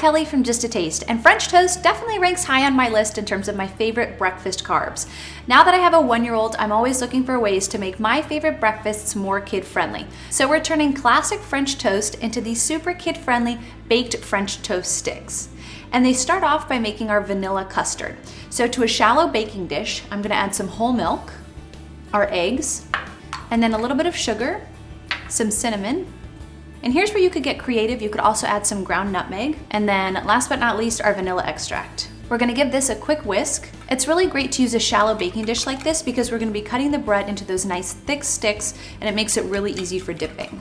Kelly from Just a Taste, and French toast definitely ranks high on my list in terms of my favorite breakfast carbs. Now that I have a 1-year-old, I'm always looking for ways to make my favorite breakfasts more kid-friendly. So we're turning classic French toast into these super kid-friendly baked French toast sticks. And they start off by making our vanilla custard. So to a shallow baking dish, I'm gonna add some whole milk, our eggs, and then a little bit of sugar, some cinnamon. And here's where you could get creative. You could also add some ground nutmeg. And then last but not least, our vanilla extract. We're gonna give this a quick whisk. It's really great to use a shallow baking dish like this because we're gonna be cutting the bread into those nice thick sticks, and it makes it really easy for dipping.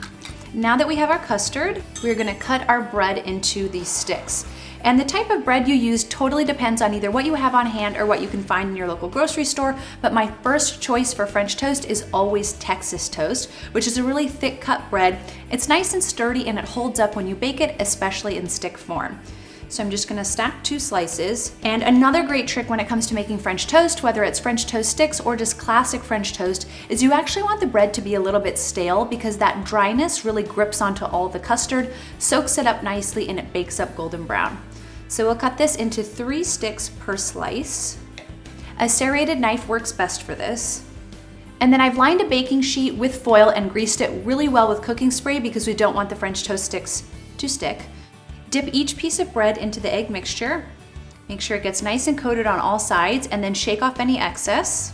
Now that we have our custard, we're gonna cut our bread into these sticks. And the type of bread you use totally depends on either what you have on hand or what you can find in your local grocery store, but my first choice for French toast is always Texas toast, which is a really thick cut bread. It's nice and sturdy and it holds up when you bake it, especially in stick form. So I'm just gonna stack 2 slices. And another great trick when it comes to making French toast, whether it's French toast sticks or just classic French toast, is you actually want the bread to be a little bit stale because that dryness really grips onto all the custard, soaks it up nicely, and it bakes up golden brown. So we'll cut this into 3 sticks per slice. A serrated knife works best for this. And then I've lined a baking sheet with foil and greased it really well with cooking spray because we don't want the French toast sticks to stick. Dip each piece of bread into the egg mixture. Make sure it gets nice and coated on all sides, and then shake off any excess.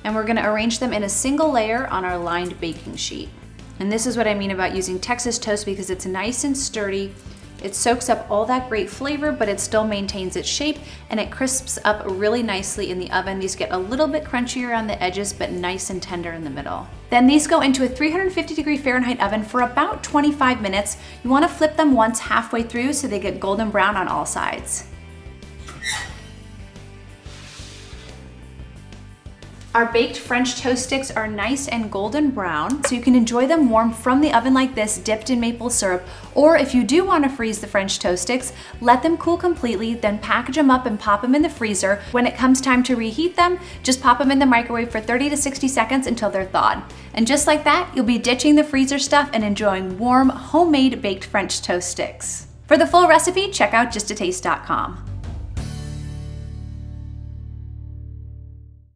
And we're gonna arrange them in a single layer on our lined baking sheet. And this is what I mean about using Texas toast because it's nice and sturdy. It soaks up all that great flavor, but it still maintains its shape, and it crisps up really nicely in the oven. These get a little bit crunchier on the edges, but nice and tender in the middle. Then these go into a 350 Fahrenheit oven for about 25 minutes. You wanna flip them once halfway through so they get golden brown on all sides. Our baked French toast sticks are nice and golden brown, so you can enjoy them warm from the oven like this, dipped in maple syrup. Or if you do want to freeze the French toast sticks, let them cool completely, then package them up and pop them in the freezer. When it comes time to reheat them, just pop them in the microwave for 30 to 60 seconds until they're thawed. And just like that, you'll be ditching the freezer stuff and enjoying warm, homemade baked French toast sticks. For the full recipe, check out justataste.com.